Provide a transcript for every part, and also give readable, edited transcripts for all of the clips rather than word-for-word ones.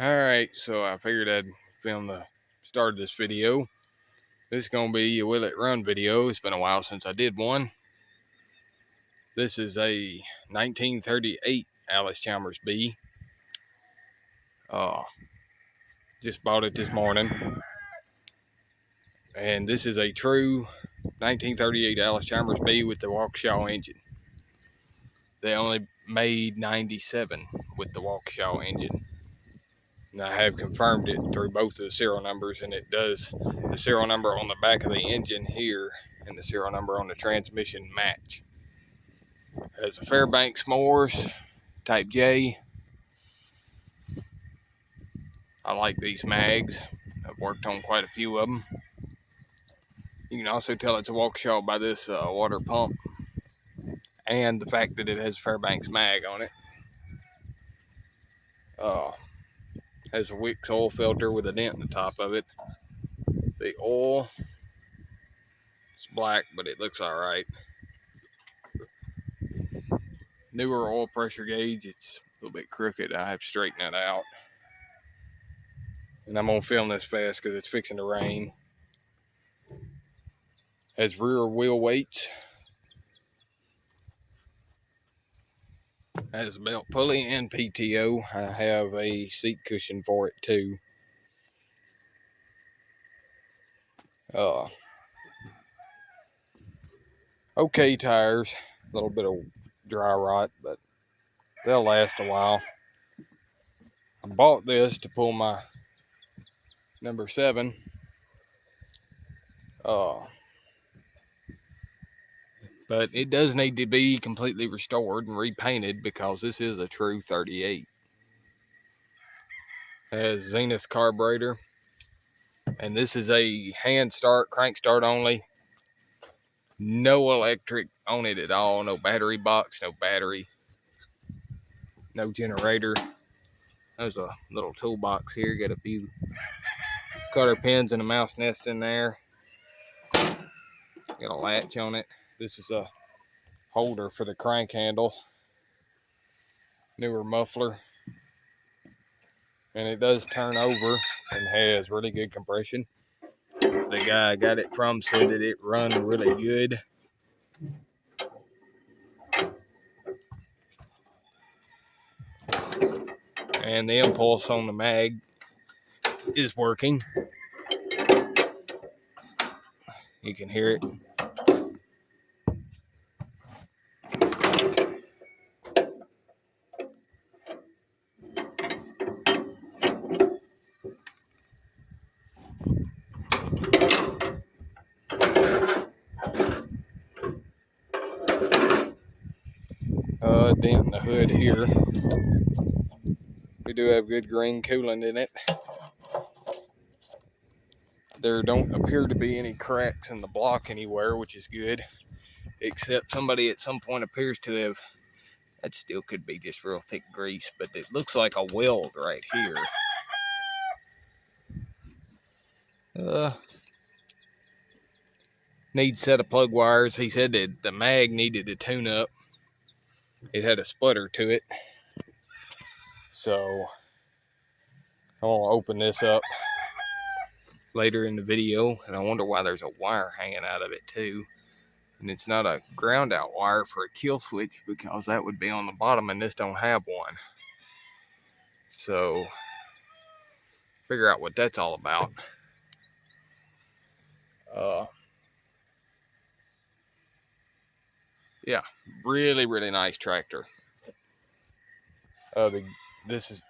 Alright, so I figured I'd film the start of this video. This is going to be a Will It Run video. It's been a while since I did one. This is a 1938 Allis Chalmers B. Just bought it this morning. And this is a true 1938 Allis Chalmers B with the waukesha engine. They only made 97 with the waukesha engine. And I have confirmed it through both of the serial numbers, and it does. The serial number on the back of the engine here and the serial number on the transmission match. It has a Fairbanks Morse Type J. I like these mags. I've worked on quite a few of them. You can also tell it's a waukesha by this water pump and the fact that it has Fairbanks mag on it. Has a Wicks oil filter with a dent in the top of it. The oil, it's black, but it looks all right. Newer oil pressure gauge, it's a little bit crooked. I have to straighten that out. And I'm gonna film this fast because it's fixing to rain. Has rear wheel weights. Has a belt pulley and PTO. I have a seat cushion for it too. Okay tires. A little bit of dry rot, but they'll last a while. I bought this to pull my number 7. But it does need to be completely restored and repainted because this is a true 38. It has Zenith carburetor. And this is a hand start, crank start only. No electric on it at all. No battery box, no battery. No generator. There's a little toolbox here. Got a few cotter pins and a mouse nest in there. Got a latch on it. This is a holder for the crank handle. Newer muffler. And it does turn over and has really good compression. The guy I got it from said that it runs really good. And the impulse on the mag is working. You can hear it. Dent in the hood here. We do have good green coolant in it. There don't appear to be any cracks in the block anywhere, which is good. Except somebody at some point appears to have, that still could be just real thick grease, but it looks like a weld right here. Needs a set of plug wires. He said that the mag needed to tune up. It had a sputter to it. So I'll open this up later in the video, and I wonder why there's a wire hanging out of it too. And it's not a ground out wire for a kill switch because that would be on the bottom, and this don't have one. So figure out what that's all about. Yeah, really nice tractor. This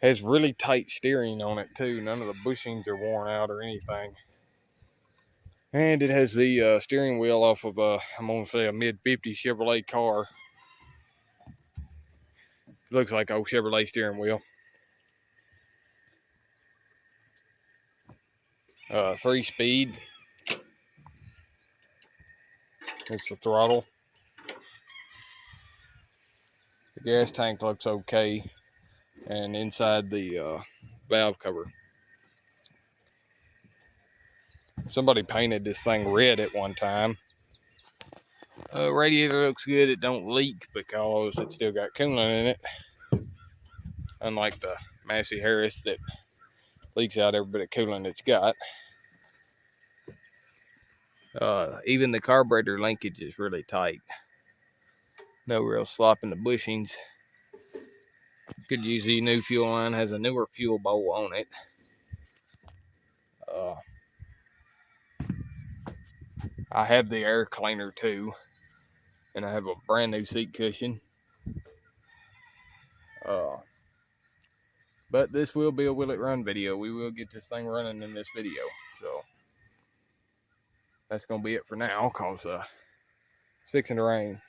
has really tight steering on it too. None of the bushings are worn out or anything. And it has the steering wheel off of I'm gonna say a mid-50 Chevrolet car. It looks like old Chevrolet steering wheel. 3-speed. It's the throttle. The gas tank looks okay, and inside the valve cover. Somebody painted this thing red at one time. Radiator looks good. It don't leak because it's still got coolant in it. Unlike the Massey Harris that leaks out every bit of coolant it's got. Even the carburetor linkage is really tight. No real slop in the bushings. Could use the new fuel line. Has a newer fuel bowl on it. I have the air cleaner too, and I have a brand new seat cushion. But this will be a will it run video. We will get this thing running in this video. So that's gonna be it for now, cause it's fixing to rain.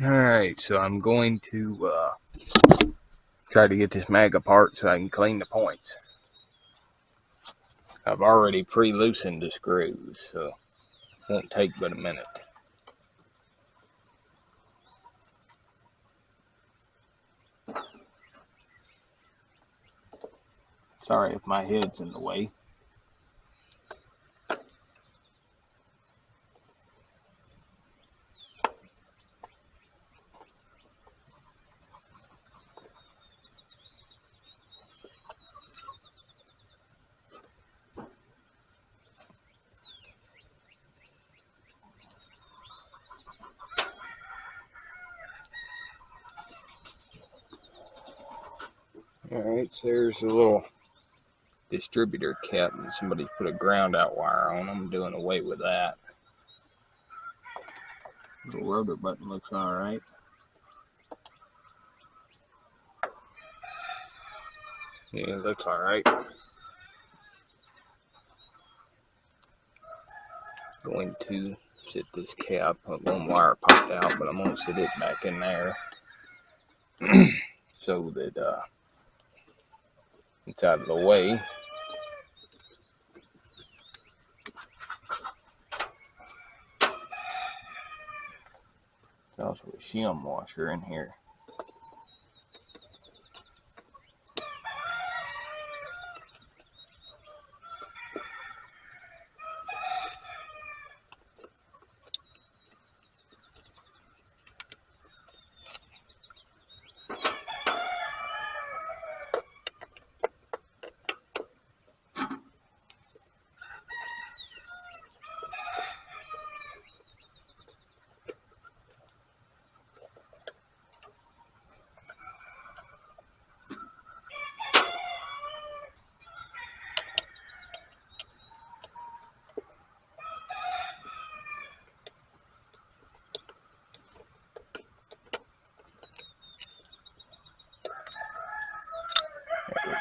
Alright, so I'm going to try to get this mag apart so I can clean the points. I've already pre-loosened the screws, so it won't take but a minute. Sorry if my head's in the way. Alright, so there's a little distributor cap and somebody put a ground out wire on. I'm doing away with that. The rotor button looks alright. Yeah, it looks alright. Going to sit this cap. One wire popped out, but I'm going to sit it back in there so that it's out of the way. There's also a shim washer in here.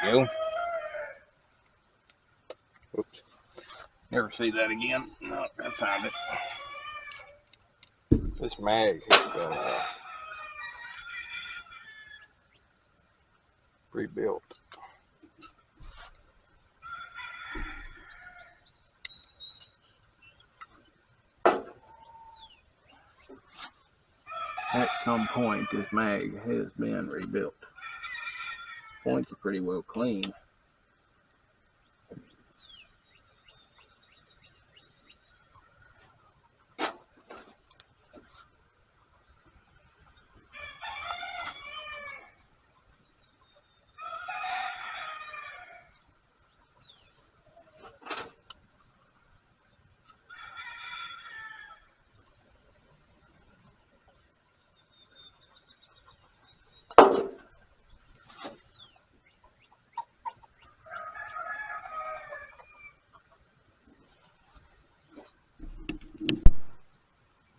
There we go. Oops. Never see that again. No, I found it. This mag has been rebuilt. At some point, this mag has been rebuilt. Points are pretty well clean.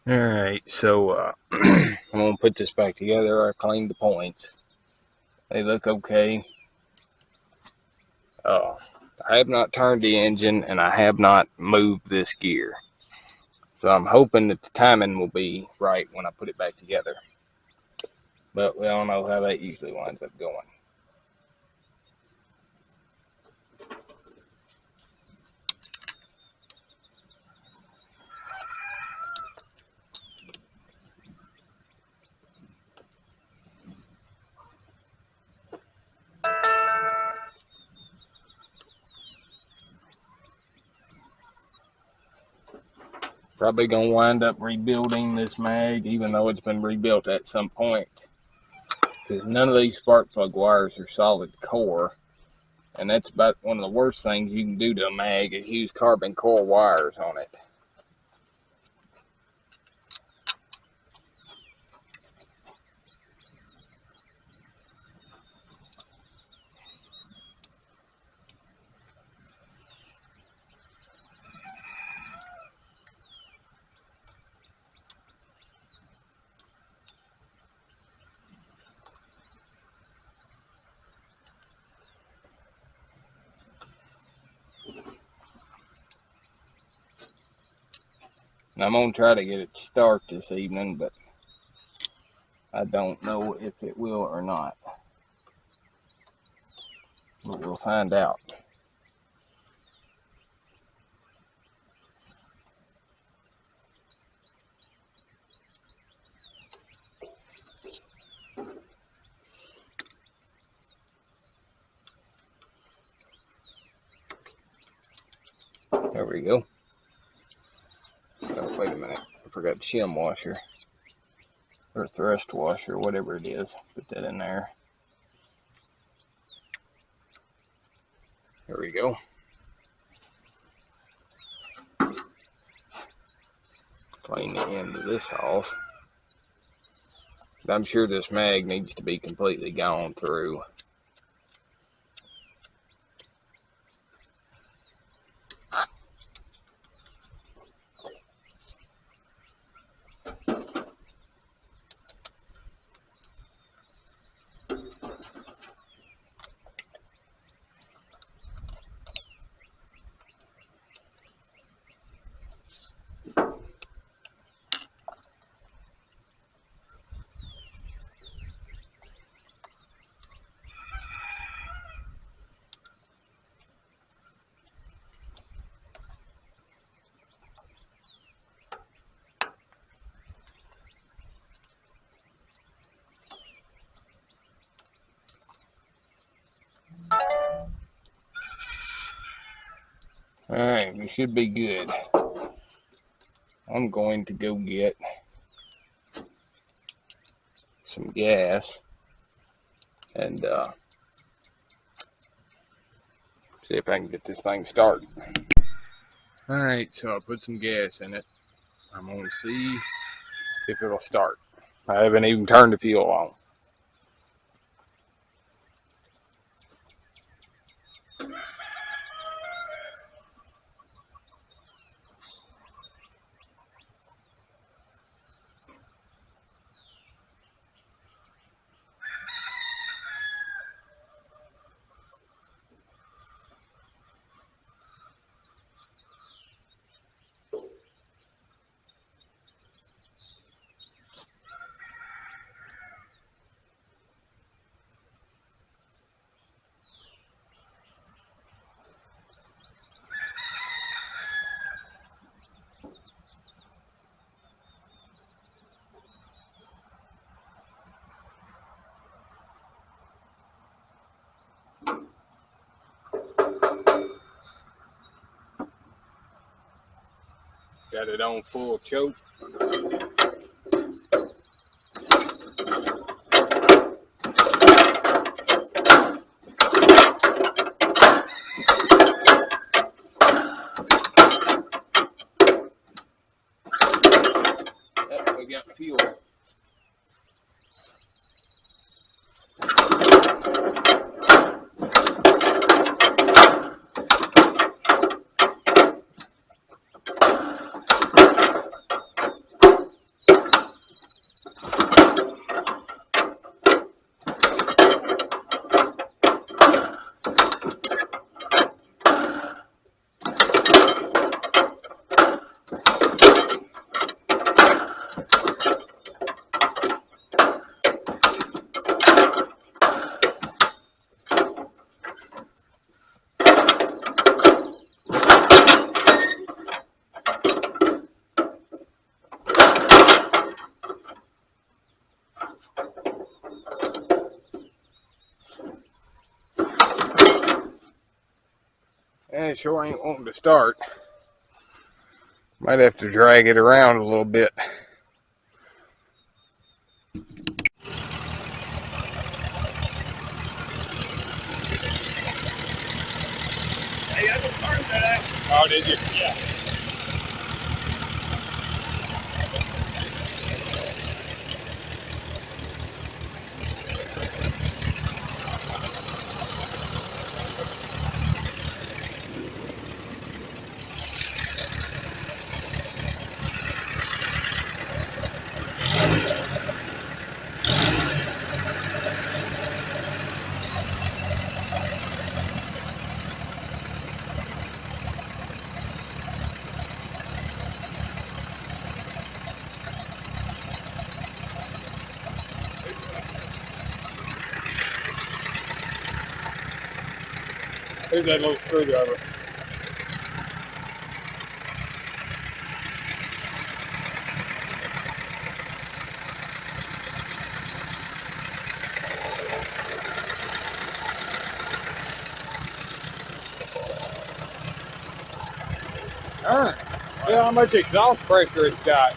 Alright, so I'm going to put this back together. I cleaned the points. They look okay. I have not turned the engine and I have not moved this gear. So I'm hoping that the timing will be right when I put it back together. But we all know how that usually winds up going. Probably gonna wind up rebuilding this mag, even though it's been rebuilt at some point. because none of these spark plug wires are solid core, and that's about one of the worst things you can do to a mag is use carbon core wires on it. And I'm going to try to get it to start this evening, but I don't know if it will or not. But we'll find out. There we go. Oh, wait a minute. I forgot the shim washer. Or thrust washer, whatever it is. Put that in there. There we go. Clean the end of this off. But I'm sure this mag needs to be completely gone through. Alright, we should be good. I'm going to go get some gas and see if I can get this thing started. Alright, so I put some gas in it. I'm going to see if it'll start. I haven't even turned the fuel on. Got it on full choke. Yep, we got fuel. And it sure ain't wanting to start. Might have to drag it around a little bit. Hey, I just turned that out. Oh, did you? Yeah. Here's that little screwdriver. All right. Feel how much exhaust pressure it's got.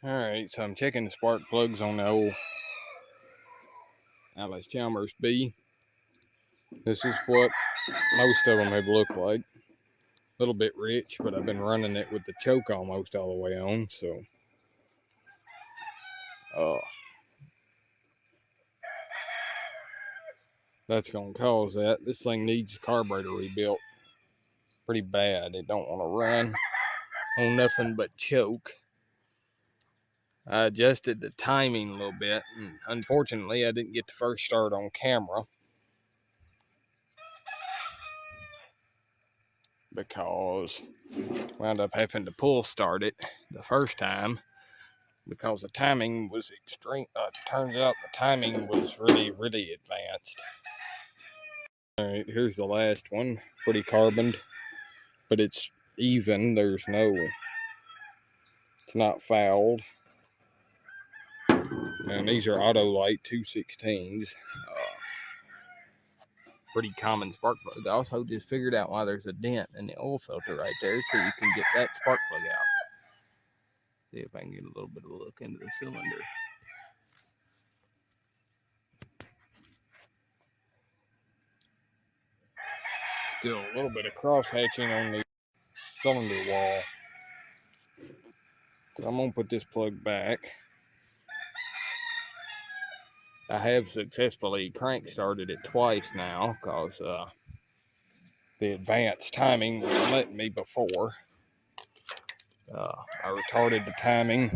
All right, so I'm checking the spark plugs on the old Allis Chalmers B. This is what most of them have looked like. A little bit rich, but I've been running it with the choke almost all the way on, so that's gonna cause that. This thing needs a carburetor rebuilt pretty bad. It don't want to run on nothing but choke. I adjusted the timing a little bit, and unfortunately I didn't get the first start on camera because I wound up having to pull start it the first time because the timing was extreme. Turns out the timing was really advanced. All right, here's the last one. Pretty carboned, but it's even. It's not fouled. And these are Autolite 216s. Pretty common spark plug. I also just figured out why there's a dent in the oil filter right there, so you can get that spark plug out. See if I can get a little bit of a look into the cylinder. Still a little bit of cross hatching on the cylinder wall. So I'm gonna put this plug back. I have successfully crank started it twice now because the advanced timing wasn't letting me before. I retarded the timing,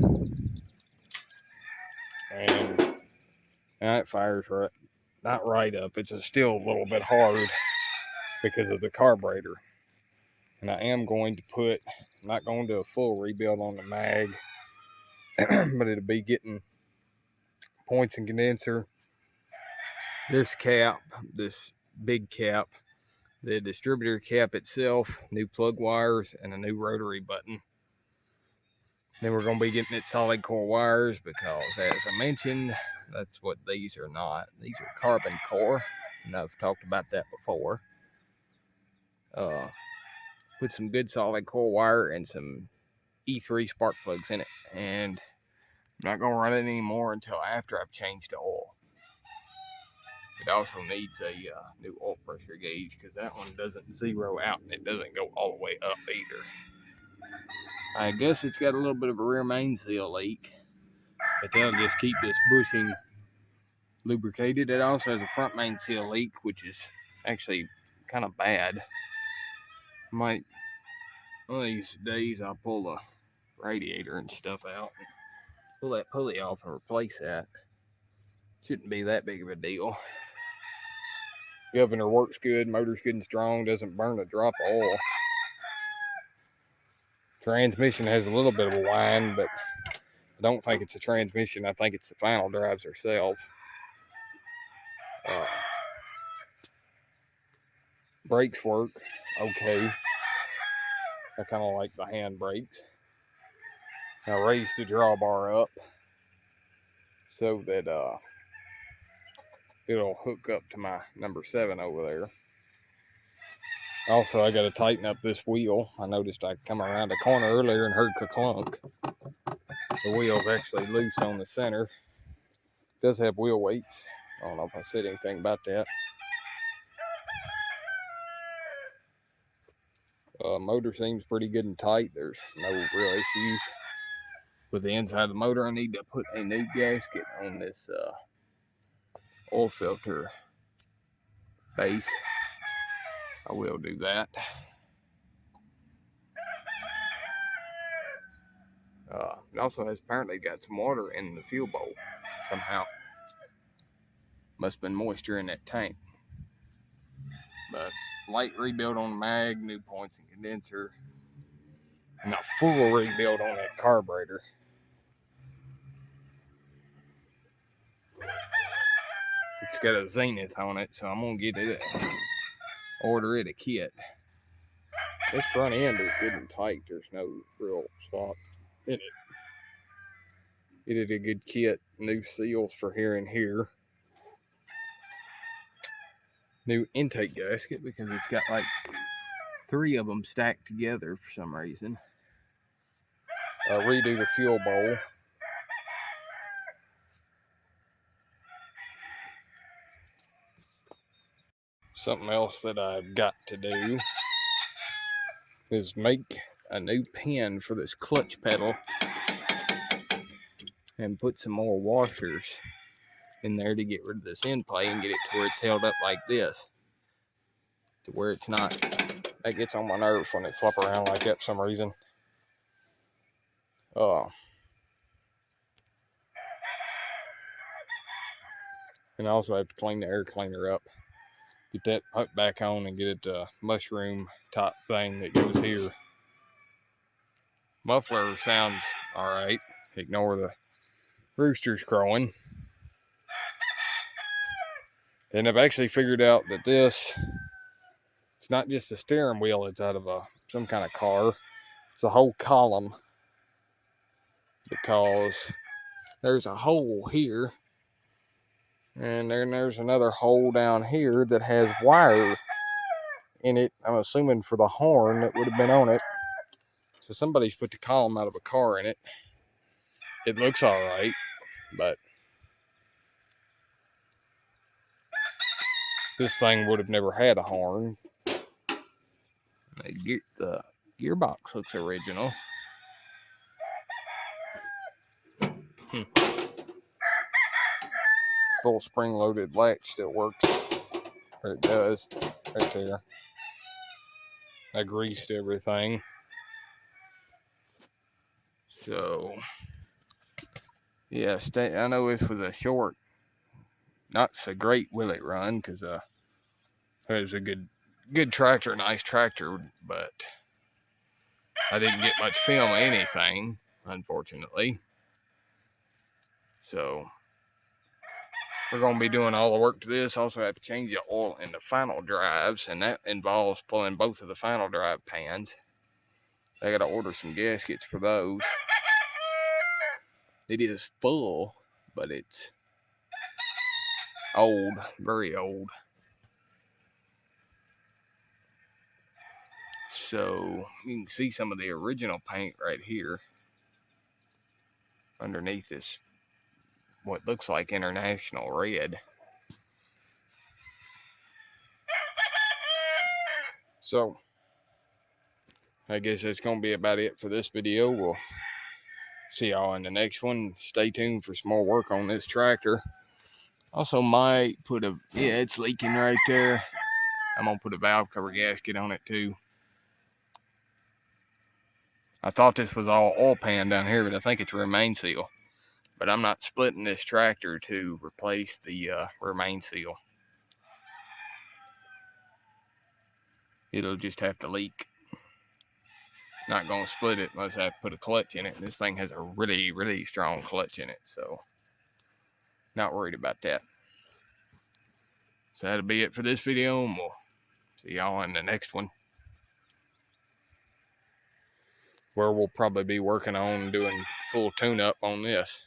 and now it fires right, not right up. It's still a little bit hard because of the carburetor. And I am going to I'm not going to do a full rebuild on the mag, but it'll be getting points and condenser, this cap, this big cap, the distributor cap itself, new plug wires, and a new rotary button. Then we're going to be getting it solid core wires because, as I mentioned, that's what these are not. These are carbon core, and I've talked about that before. Put some good solid coil wire and some E3 spark plugs in it, and I'm not going to run it anymore until after I've changed the oil. It also needs a new oil pressure gauge because that one doesn't zero out and it doesn't go all the way up either. I guess it's got a little bit of a rear main seal leak, but that'll just keep this bushing lubricated. It also has a front main seal leak, which is actually kind of bad. Might one of these days I'll pull the radiator and stuff out, and pull that pulley off and replace that. Shouldn't be that big of a deal. Governor works good, motor's good and strong, doesn't burn a drop of oil. Transmission has a little bit of a whine, but I don't think it's a transmission. I think it's the final drives themselves. Brakes work okay. I kind of like the hand brakes. I raised the drawbar up so that it'll hook up to my number 7 over there. Also, I got to tighten up this wheel. I noticed I come around a corner earlier and heard ka-clunk. The wheel's actually loose on the center. It does have wheel weights. I don't know if I said anything about that. Motor seems pretty good and tight. There's no real issues with the inside of the motor. I need to put a new gasket on this oil filter base. I will do that. It also has apparently got some water in the fuel bowl somehow. Must have been moisture in that tank. But light rebuild on the mag, new points and condenser, and a full rebuild on that carburetor. It's got a Zenith on it, so I'm gonna get it, order it a kit. This front end is good and tight. There's no real spot in it. It is a good kit. New seals for here and here. New intake gasket because it's got like 3 of them stacked together for some reason. Redo the fuel bowl. Something else that I've got to do is make a new pin for this clutch pedal and put some more washers in there to get rid of this end plate and get it to where it's held up like this, to where it's not. That gets on my nerves when it flop around like that for some reason. And I also have to clean the air cleaner up, get that put back on and get it mushroom type thing that goes here. Muffler sounds all right. Ignore the roosters crowing. And I've actually figured out that this, it's not just the steering wheel that's out of some kind of car. It's the whole column, because there's a hole here, and then there's another hole down here that has wire in it. I'm assuming for the horn that would have been on it. So somebody's put the column out of a car in it. It looks all right, but this thing would have never had a horn. The gearbox looks original. Full spring-loaded latch still works. Or it does, right there. I greased everything. So, yeah, I know this was a short, not so great Willie run, because it was a good tractor, nice tractor, but I didn't get much film of anything, unfortunately. So, we're going to be doing all the work to this. Also have to change the oil in the final drives, and that involves pulling both of the final drive pans. I got to order some gaskets for those. It is full, but it's old, very old. So you can see some of the original paint right here underneath this, what looks like international red. So I guess that's going to be about it for this video. We'll see y'all in the next one. Stay tuned for some more work on this tractor. Also might put a, yeah, it's leaking right there. I'm going to put a valve cover gasket on it too. I thought this was all oil pan down here, but I think it's remain seal. But I'm not splitting this tractor to replace the remain seal. It'll just have to leak. Not going to split it unless I put a clutch in it. This thing has a really, really strong clutch in it, so not worried about that. So that'll be it for this video, and we'll see y'all in the next one, where we'll probably be working on doing full tune-up on this.